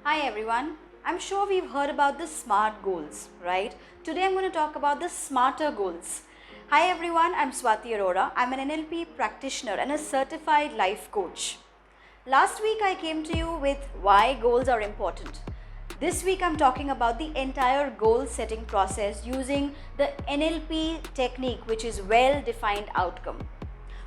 Hi everyone. I'm sure we've heard about the SMART goals, right? Today I'm going to talk about the smarter goals. Hi everyone, I'm Swati Arora. I'm an NLP practitioner and a certified life coach. Last week I came to you with why goals are important. This week I'm talking about the entire goal setting process using the NLP technique, which is well-defined outcome.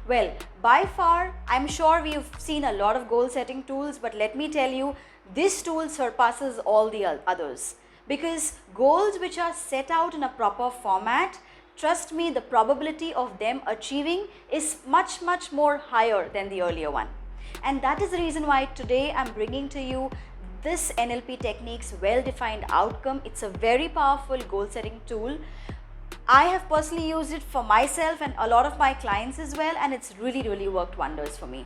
Well, by far, I'm sure we've seen a lot of goal setting tools, but let me tell you, this tool surpasses all the others. Because goals which are set out in a proper format, trust me, the probability of them achieving is much more higher than the earlier one. And that is the reason why today I'm bringing to you this NLP technique's well-defined outcome. It's a very powerful goal setting tool. I have personally used it for myself and a lot of my clients as well, and it's really worked wonders for me,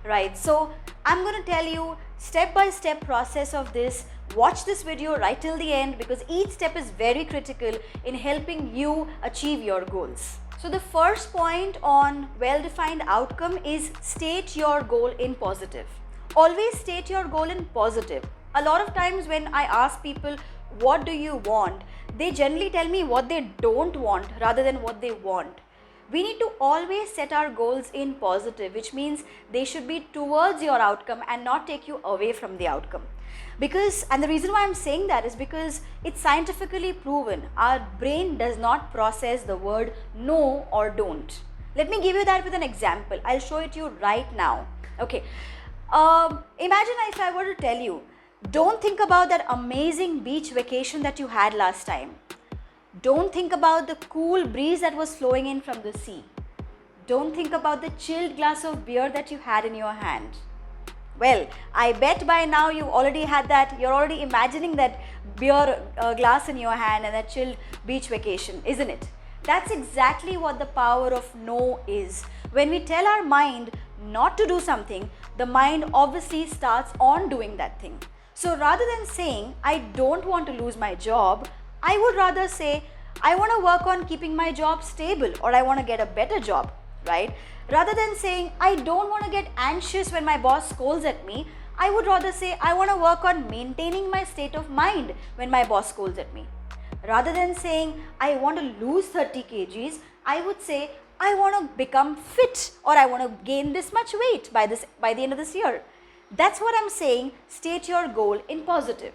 right? So I'm going to tell you step-by-step process of this. Watch this video right till the end because each step is very critical in helping you achieve your goals. So the first point on well-defined outcome is state your goal in positive. Always state your goal in positive. A lot of times when I ask people, what do you want? They generally tell me what they don't want rather than what they want. We need to always set our goals in positive, which means they should be towards your outcome and not take you away from the outcome. And the reason why I'm saying that is because it's scientifically proven our brain does not process the word no or don't. Let me give you that with an example. I'll show it to you right now. Okay. Imagine if I were to tell you, don't think about that amazing beach vacation that you had last time. Don't think about the cool breeze that was flowing in from the sea. Don't think about the chilled glass of beer that you had in your hand. Well, I bet by now you already had that, you're already imagining that beer glass in your hand and that chilled beach vacation, isn't it? That's exactly what the power of no is. When we tell our mind not to do something, the mind obviously starts on doing that thing. So rather than saying, I don't want to lose my job, I would rather say, I want to work on keeping my job stable or I want to get a better job, right? Rather than saying, I don't want to get anxious when my boss scolds at me, I would rather say, I want to work on maintaining my state of mind when my boss scolds at me. Rather than saying, I want to lose 30 kgs, I would say, I want to become fit or I want to gain this much weight by the end of this year. That's what I'm saying, state your goal in positive.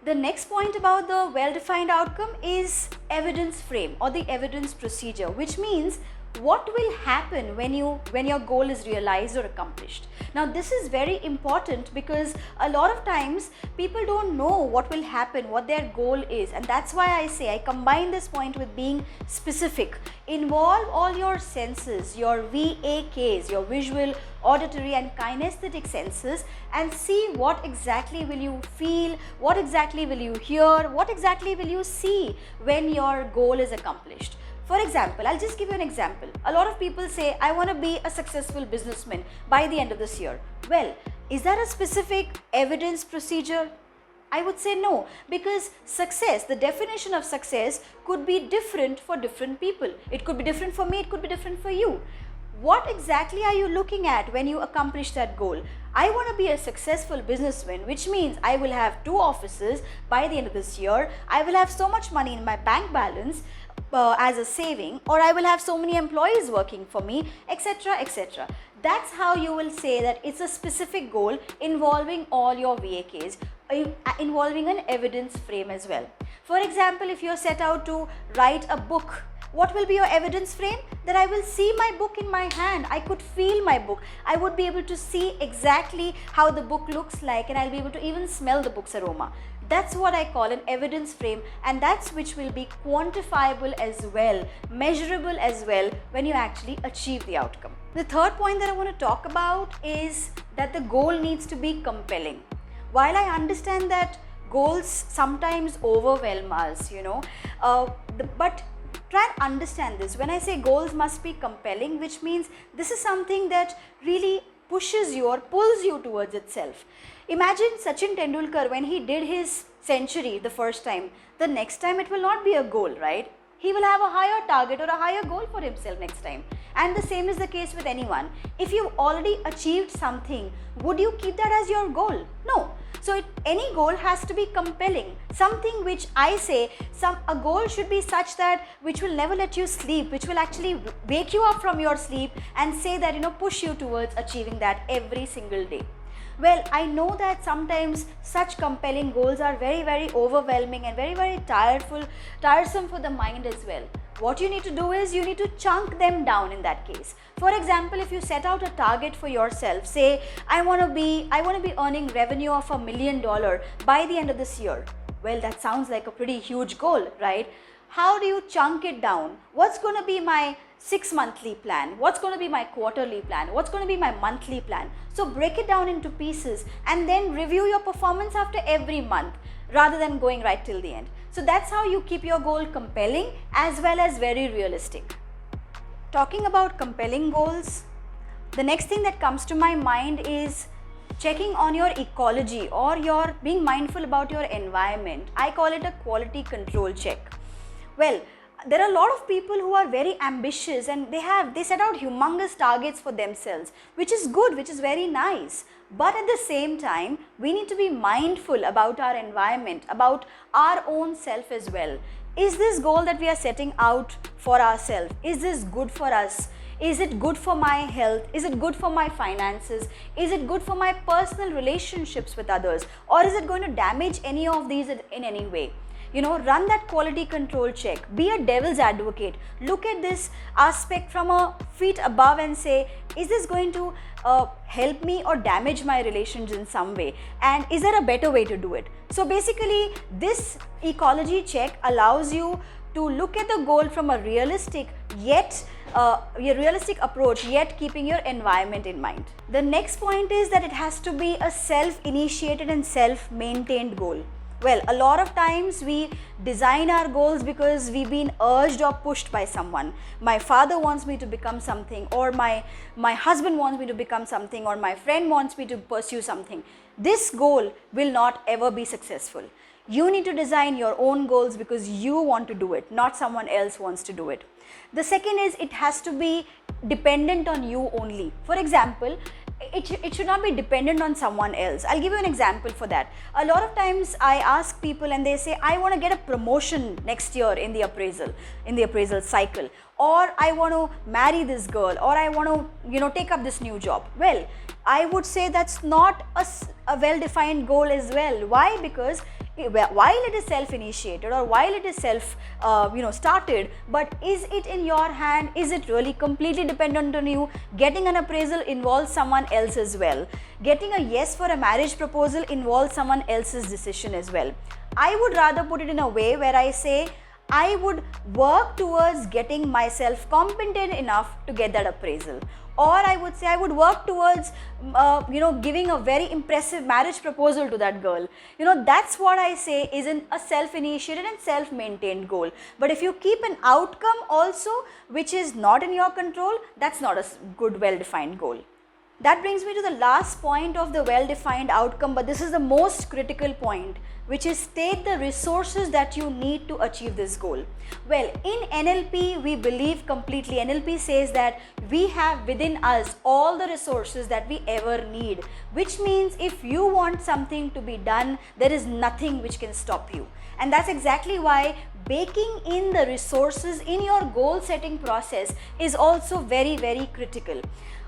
The next point about the well-defined outcome is evidence frame or the evidence procedure, which means what will happen when your goal is realized or accomplished. Now this is very important because a lot of times people don't know what will happen, what their goal is, and that's why I say I combine this point with being specific. Involve all your senses, your VAKs, your visual, auditory and kinesthetic senses, and see what exactly will you feel, what exactly will you hear, what exactly will you see when your goal is accomplished. For example, I'll just give you an example. A lot of people say, I want to be a successful businessman by the end of this year. Well, is that a specific evidence procedure? I would say no, because success, the definition of success could be different for different people. It could be different for me, it could be different for you. What exactly are you looking at when you accomplish that goal? I want to be a successful businessman, which means I will have 2 offices by the end of this year. I will have so much money in my bank balance as a saving, or I will have so many employees working for me, etc, etc. That's how you will say that it's a specific goal involving all your VAKs, involving an evidence frame as well. For example, if you're set out to write a book, what will be your evidence frame? That I will see my book in my hand. I could feel my book. I would be able to see exactly how the book looks like, and I'll be able to even smell the book's aroma. That's what I call an evidence frame, and that's which will be quantifiable as well, measurable as well when you actually achieve the outcome. The third point that I want to talk about is that the goal needs to be compelling. While I understand that goals sometimes overwhelm us, but try and understand this. When I say goals must be compelling, which means this is something that really pushes you or pulls you towards itself. Imagine Sachin Tendulkar when he did his century the first time. The next time it will not be a goal, right? He will have a higher target or a higher goal for himself next time. And the same is the case with anyone. If you've already achieved something, would you keep that as your goal? No. So any goal has to be compelling, something which I say, a goal should be such that which will never let you sleep, which will actually wake you up from your sleep and say that, push you towards achieving that every single day. Well, I know that sometimes such compelling goals are very, very overwhelming and very, very tiresome for the mind as well. What you need to do is you need to chunk them down in that case. For example, if you set out a target for yourself, say I want to be earning revenue of $1 million by the end of this year. Well, that sounds like a pretty huge goal, right? How do you chunk it down? What's going to be my 6-monthly plan? What's going to be my quarterly plan? What's going to be my monthly plan? So break it down into pieces and then review your performance after every month rather than going right till the end. So that's how you keep your goal compelling as well as very realistic. Talking about compelling goals, the next thing that comes to my mind is checking on your ecology or your being mindful about your environment. I call it a quality control check. Well, there are a lot of people who are very ambitious and they set out humongous targets for themselves, which is good, which is very nice. But at the same time, we need to be mindful about our environment, about our own self as well. Is this goal that we are setting out for ourselves, is this good for us? Is it good for my health? Is it good for my finances? Is it good for my personal relationships with others? Or is it going to damage any of these in any way? Run that quality control check. Be a devil's advocate. Look at this aspect from a feet above and say, is this going to help me or damage my relations in some way? And is there a better way to do it? So basically, this ecology check allows you to look at the goal from a realistic approach, yet keeping your environment in mind. The next point is that it has to be a self-initiated and self-maintained goal. Well, a lot of times we design our goals because we've been urged or pushed by someone. My father wants me to become something, or my husband wants me to become something, or my friend wants me to pursue something. This goal will not ever be successful. You need to design your own goals because you want to do it, not someone else wants to do it. The second is it has to be dependent on you only. For example, it should not be dependent on someone else. I'll give you an example for that. A lot of times I ask people and they say, I want to get a promotion next year in the appraisal cycle, or I want to marry this girl, or I want to take up this new job. Well, I would say that's not a well-defined goal as well. Why? Because while it is self-initiated or while it is started, but is it in your hand? Is it really completely dependent on you? Getting an appraisal involves someone else as well. Getting a yes for a marriage proposal involves someone else's decision as well. I would rather put it in a way where I say, I would work towards getting myself competent enough to get that appraisal. Or I would say I would work towards, giving a very impressive marriage proposal to that girl. That's what I say is a self-initiated and self-maintained goal. But if you keep an outcome also, which is not in your control, that's not a good, well-defined goal. That brings me to the last point of the well-defined outcome, but this is the most critical point, which is state the resources that you need to achieve this goal. Well, in NLP, we believe completely. NLP says that we have within us all the resources that we ever need, which means if you want something to be done, there is nothing which can stop you. And that's exactly why baking in the resources in your goal setting process is also very, very critical.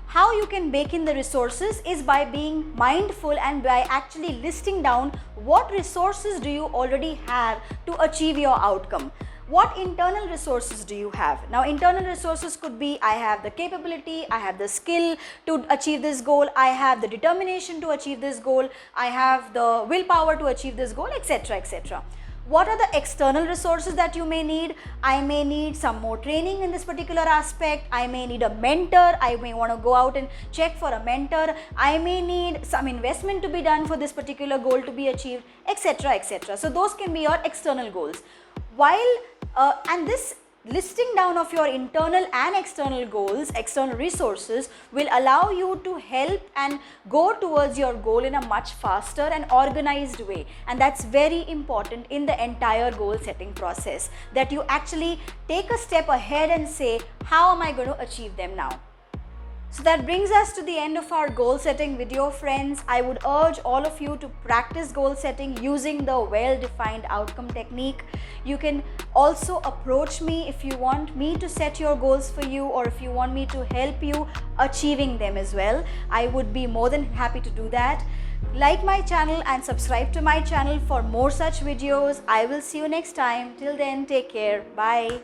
How you can bake in the resources is by being mindful and by actually listing down what resources do you already have to achieve your outcome. What internal resources do you have? Now, internal resources could be, I have the capability, I have the skill to achieve this goal, I have the determination to achieve this goal, I have the willpower to achieve this goal, etc., etc. What are the external resources that you may need? I may need some more training in this particular aspect. I may need a mentor. I may want to go out and check for a mentor. I may need some investment to be done for this particular goal to be achieved, etc., etc. So those can be your external goals. And this listing down of your internal and external goals, external resources, will allow you to help and go towards your goal in a much faster and organized way. And that's very important in the entire goal setting process, that you actually take a step ahead and say, how am I going to achieve them now? So that brings us to the end of our goal setting video, friends. I would urge all of you to practice goal setting using the well-defined outcome technique. You can also approach me if you want me to set your goals for you, or if you want me to help you achieving them as well. I would be more than happy to do that. Like my channel and subscribe to my channel for more such videos. I will see you next time. Till then, take care. Bye.